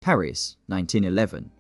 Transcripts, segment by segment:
Paris, 1911.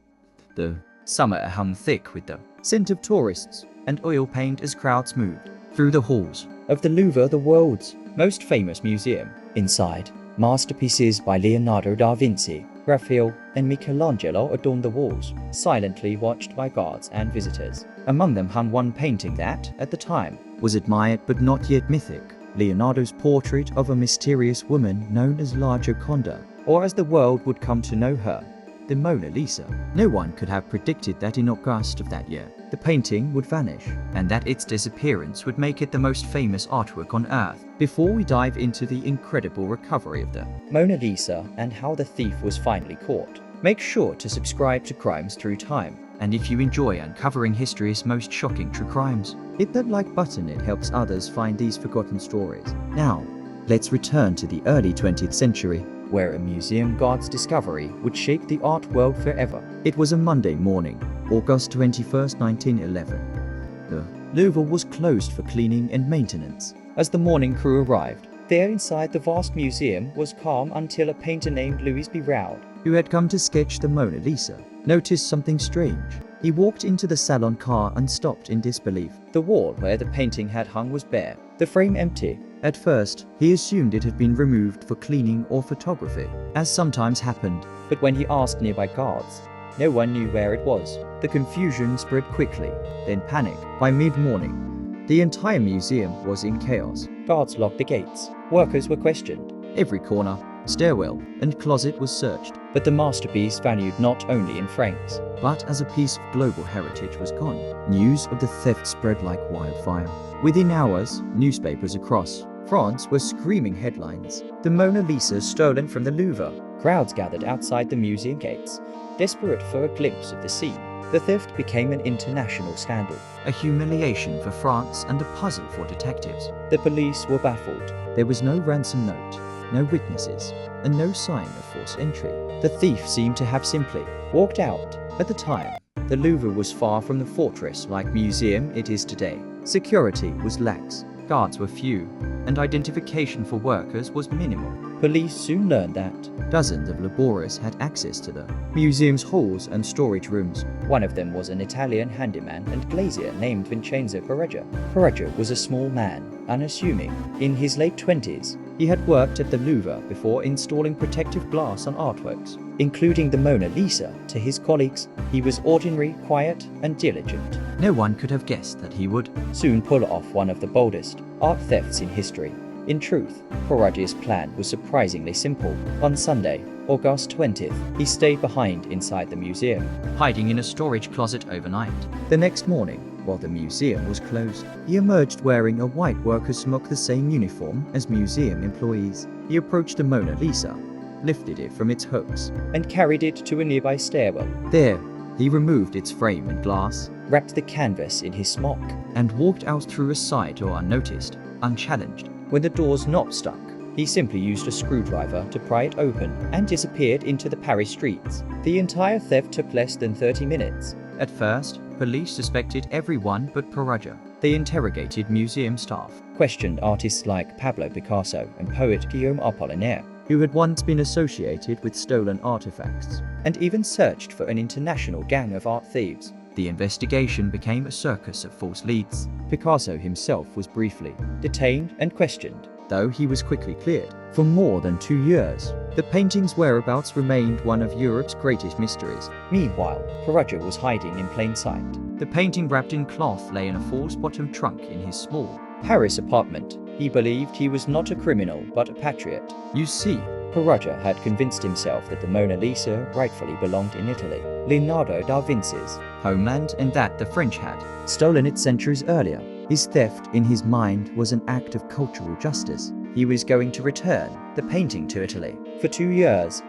The summer hung thick with the scent of tourists and oil paint as crowds moved through the halls of the Louvre, the world's most famous museum. Inside, masterpieces by Leonardo da Vinci, Raphael, and Michelangelo adorned the walls, silently watched by guards and visitors. Among them hung one painting that, at the time, was admired but not yet mythic, Leonardo's portrait of a mysterious woman known as La Gioconda, or as the world would come to know her, the Mona Lisa. No one could have predicted that in August of that year, the painting would vanish, and that its disappearance would make it the most famous artwork on Earth. Before we dive into the incredible recovery of the Mona Lisa and how the thief was finally caught, make sure to subscribe to Crimes Through Time. And if you enjoy uncovering history's most shocking true crimes, hit that like button, it helps others find these forgotten stories. Now, let's return to the early 20th century, where a museum guard's discovery would shake the art world forever. It was a Monday morning, August 21st, 1911. The Louvre was closed for cleaning and maintenance. As the morning crew arrived, there inside the vast museum was calm until a painter named Louis Biraud, who had come to sketch the Mona Lisa, noticed something strange. He walked into the salon car and stopped in disbelief. The wall where the painting had hung was bare, the frame empty. At first, he assumed it had been removed for cleaning or photography, as sometimes happened, but when he asked nearby guards, no one knew where it was. The confusion spread quickly, then panic. By mid-morning, the entire museum was in chaos. Guards locked the gates. Workers were questioned. Every corner, stairwell, and closet was searched. But the masterpiece, valued not only in francs, but as a piece of global heritage, was gone. News of the theft spread like wildfire. Within hours, newspapers across France were screaming headlines: "The Mona Lisa stolen from the Louvre." Crowds gathered outside the museum gates, desperate for a glimpse of the scene. The theft became an international scandal, a humiliation for France and a puzzle for detectives. The police were baffled. There was no ransom note, no witnesses, and no sign of forced entry. The thief seemed to have simply walked out. At the time, the Louvre was far from the fortress-like museum it is today. Security was lax, guards were few, and identification for workers was minimal. Police soon learned that dozens of laborers had access to the museum's halls and storage rooms. One of them was an Italian handyman and glazier named Vincenzo Peruggia. Peruggia was a small man, unassuming. In his late 20s, he had worked at the Louvre before installing protective glass on artworks, including the Mona Lisa. To his colleagues, he was ordinary, quiet, and diligent. No one could have guessed that he would soon pull off one of the boldest art thefts in history. In truth, Peruggia's plan was surprisingly simple. On Sunday, August 20th, he stayed behind inside the museum, hiding in a storage closet overnight. The next morning, while the museum was closed, he emerged wearing a white worker's smock, the same uniform as museum employees. He approached the Mona Lisa, lifted it from its hooks, and carried it to a nearby stairwell. There, he removed its frame and glass, wrapped the canvas in his smock, and walked out through a side door unnoticed, unchallenged. When the door's knob stuck, he simply used a screwdriver to pry it open and disappeared into the Paris streets. The entire theft took less than 30 minutes. At first, police suspected everyone but Peruggia. They interrogated museum staff, questioned artists like Pablo Picasso and poet Guillaume Apollinaire, who had once been associated with stolen artifacts, and even searched for an international gang of art thieves. The investigation became a circus of false leads. Picasso himself was briefly detained and questioned, though he was quickly cleared. For more than 2 years, the painting's whereabouts remained one of Europe's greatest mysteries. Meanwhile, Peruggia was hiding in plain sight. The painting, wrapped in cloth, lay in a false-bottomed trunk in his small Paris apartment. He believed he was not a criminal but a patriot. You see, Peruggia had convinced himself that the Mona Lisa rightfully belonged in Italy, Leonardo da Vinci's homeland, and that the French had stolen it centuries earlier. His theft, in his mind, was an act of cultural justice. He was going to return the painting to Italy. For 2 years,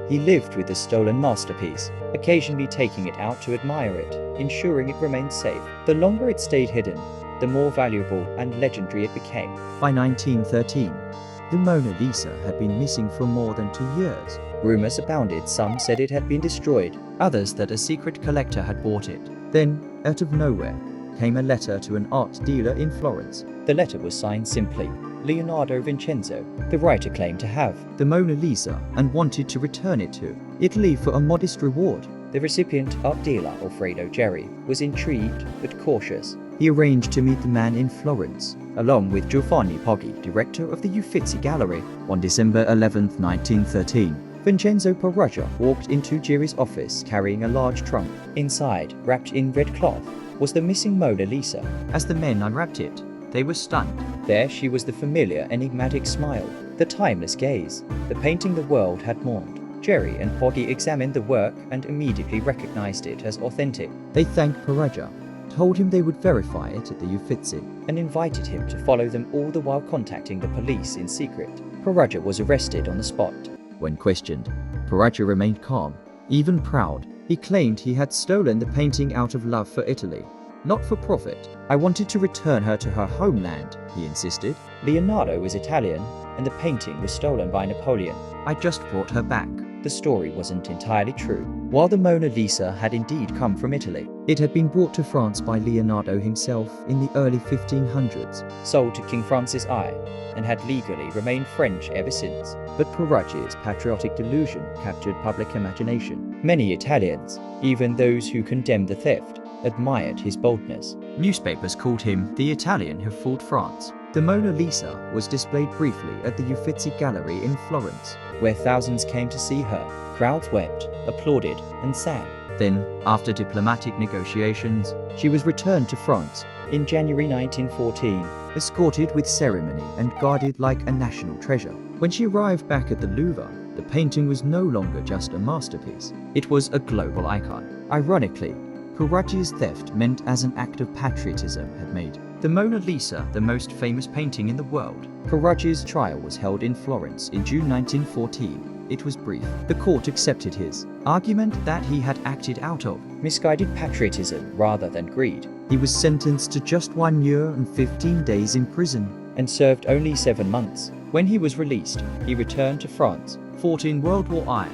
he lived with the stolen masterpiece, occasionally taking it out to admire it, ensuring it remained safe. The longer it stayed hidden, the more valuable and legendary it became. By 1913, the Mona Lisa had been missing for more than 2 years. Rumors abounded. Some said it had been destroyed, others that a secret collector had bought it. Then, out of nowhere, came a letter to an art dealer in Florence. The letter was signed simply, Leonardo Vincenzo. The writer claimed to have the Mona Lisa and wanted to return it to Italy for a modest reward. The recipient, art dealer Alfredo Geri, was intrigued but cautious. He arranged to meet the man in Florence, along with Giovanni Poggi, director of the Uffizi Gallery. On December 11, 1913, Vincenzo Peruggia walked into Geri's office carrying a large trunk. Inside, wrapped in red cloth, was the missing Mona Lisa. As the men unwrapped it, they were stunned. There she was, the familiar, enigmatic smile, the timeless gaze, the painting the world had mourned. Geri and Poggi examined the work and immediately recognized it as authentic. They thanked Peruggia, told him they would verify it at the Uffizi, and invited him to follow them, all the while contacting the police in secret. Peruggia was arrested on the spot. When questioned, Peruggia remained calm, even proud. He claimed he had stolen the painting out of love for Italy, not for profit. I wanted to return her to her homeland, he insisted. Leonardo was Italian, and the painting was stolen by Napoleon. I just brought her back. The story wasn't entirely true. While the Mona Lisa had indeed come from Italy, it had been brought to France by Leonardo himself in the early 1500s, sold to King Francis I, and had legally remained French ever since. But Peruggia's patriotic delusion captured public imagination. Many Italians, even those who condemned the theft, admired his boldness. Newspapers called him the Italian who fought France. The Mona Lisa was displayed briefly at the Uffizi Gallery in Florence, where thousands came to see her. Crowds wept, applauded, and sang. Then, after diplomatic negotiations, she was returned to France in January 1914, escorted with ceremony and guarded like a national treasure. When she arrived back at the Louvre, the painting was no longer just a masterpiece. It was a global icon. Ironically, Peruggia's theft meant as an act of patriotism had made the Mona Lisa the most famous painting in the world. Peruggia's trial was held in Florence in June 1914. It was brief. The court accepted his argument that he had acted out of misguided patriotism rather than greed. He was sentenced to just 1 year and 15 days in prison and served only 7 months. When he was released, he returned to France, fought in World War I,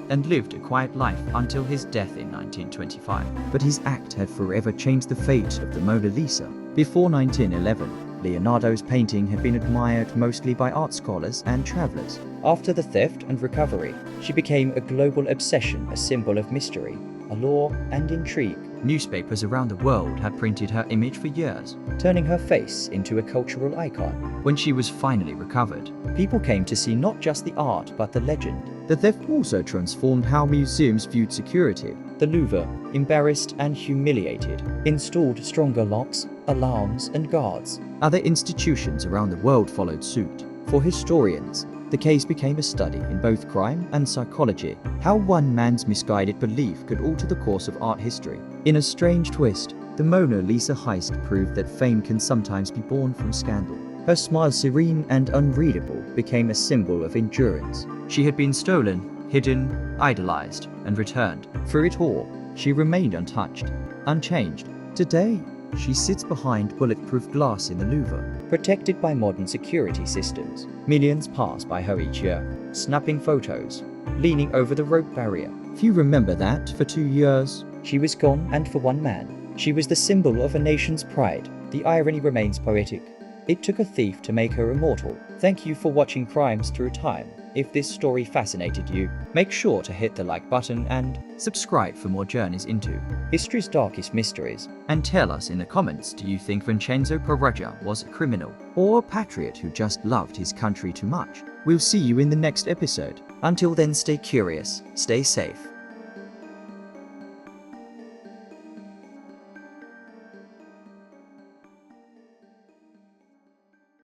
and lived a quiet life until his death in 1925. But his act had forever changed the fate of the Mona Lisa. Before 1911, Leonardo's painting had been admired mostly by art scholars and travelers. After the theft and recovery, she became a global obsession, a symbol of mystery, allure, and intrigue. Newspapers around the world had printed her image for years, turning her face into a cultural icon. When she was finally recovered, people came to see not just the art but the legend. The theft also transformed how museums viewed security. The Louvre, embarrassed and humiliated, installed stronger locks, alarms, and guards. Other institutions around the world followed suit. For historians, the case became a study in both crime and psychology, how one man's misguided belief could alter the course of art history. In a strange twist, the Mona Lisa heist proved that fame can sometimes be born from scandal. Her smile, serene and unreadable, became a symbol of endurance. She had been stolen, hidden, idolized, and returned. Through it all, she remained untouched, unchanged. Today, she sits behind bulletproof glass in the Louvre, protected by modern security systems. Millions pass by her each year, snapping photos, leaning over the rope barrier. Few remember that for 2 years, she was gone, and for one man, she was the symbol of a nation's pride. The irony remains poetic. It took a thief to make her immortal. Thank you for watching Crimes Through Time. If this story fascinated you, make sure to hit the like button and subscribe for more journeys into history's darkest mysteries. And tell us in the comments, do you think Vincenzo Peruggia was a criminal or a patriot who just loved his country too much? We'll see you in the next episode. Until then, stay curious, stay safe,